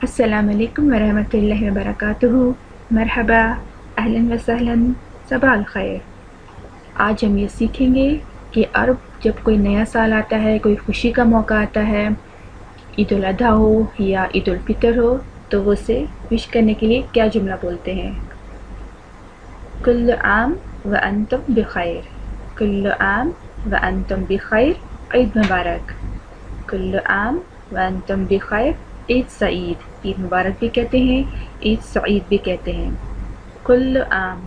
السلام علیکم ورحمۃ اللہ وبرکاتہ۔ مرحبا، اہلاً وسہلاً، صباح الخیر۔ آج ہم یہ سیکھیں گے کہ عرب جب کوئی نیا سال آتا ہے، کوئی خوشی کا موقع آتا ہے، عید الاضحیٰ ہو یا عید الفطر ہو، تو وہ اسے وش کرنے کے لیے کیا جملہ بولتے ہیں؟ کل عام وانتم بخیر، کل عام وانتم بخیر، عید مبارک۔ کل عام وانتم بخیر، عید سعید، عید مبارک بھی کہتے ہیں، عید سعید بھی کہتے ہیں۔ کل عام،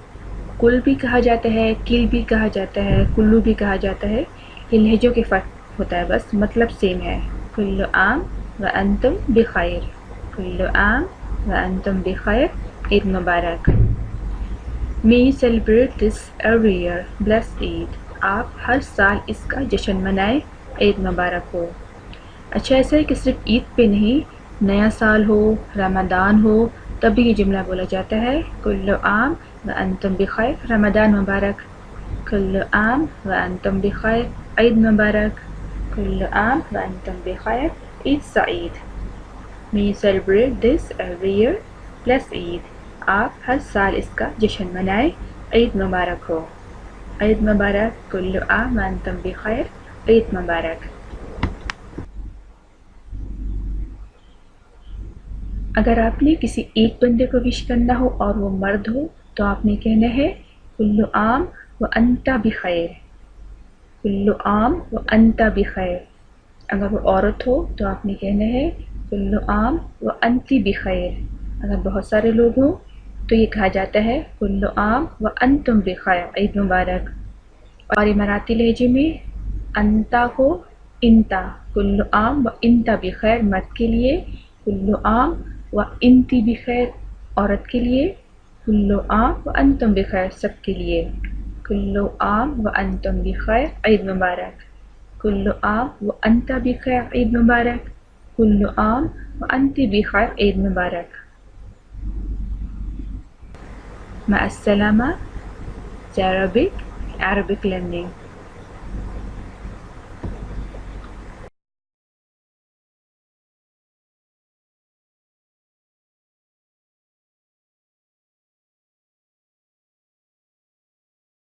کل بھی کہا جاتا ہے، کل بھی کہا جاتا ہے، کلو بھی کہا جاتا ہے، یہ لہجوں کے فرق ہوتا ہے، بس مطلب سیم ہے۔ کل عام وانتم بخیر، کل عام وانتم بخیر، عید مبارک۔ May you celebrate this every year. Blessed Eid. آپ ہر سال اس کا جشن منائیں، عید مبارک ہو۔ اچھا، ایسا ہے کہ صرف عید پہ نہیں، نیا سال ہو، رمضان ہو، تب بھی یہ جملہ بولا جاتا ہے، کل عام وانتم بخیر، رمضان مبارک۔ کل عام وانتم بخیر، عید مبارک۔ کل عام وانتم بخیر، عید سعید۔ May you celebrate this every year. Blessed Eid. آپ ہر سال اس کا جشن منائیں، عید مبارک ہو۔ عید مبارک، کل عام وانتم بخیر، عید مبارک۔ اگر آپ نے کسی ایک بندے کو وش کرنا ہو اور وہ مرد ہو تو آپ نے کہنا ہے کل عام وانت بخیر، کل عام وانت بخیر۔ اگر وہ عورت ہو تو آپ نے کہنا ہے کل عام وانت بخیر۔ اگر بہت سارے لوگ ہوں تو یہ کہا جاتا ہے کل عام وانتم بخیر، عید مبارک۔ اور اماراتی لہجے میں انتا کو انتا، کل عام وانت بخیر مرد کے لیے، کل عام وانتی بخیر عورت کے لیے، کل عام وانتم بخیر سب کے لیے۔ کل عام وانتم بخیر، عید مبارک۔ کل عام وانت بخیر، عید مبارک۔ کل عام وانتی بخیر، عید مبارک۔ مع السلامة. Arabic learning.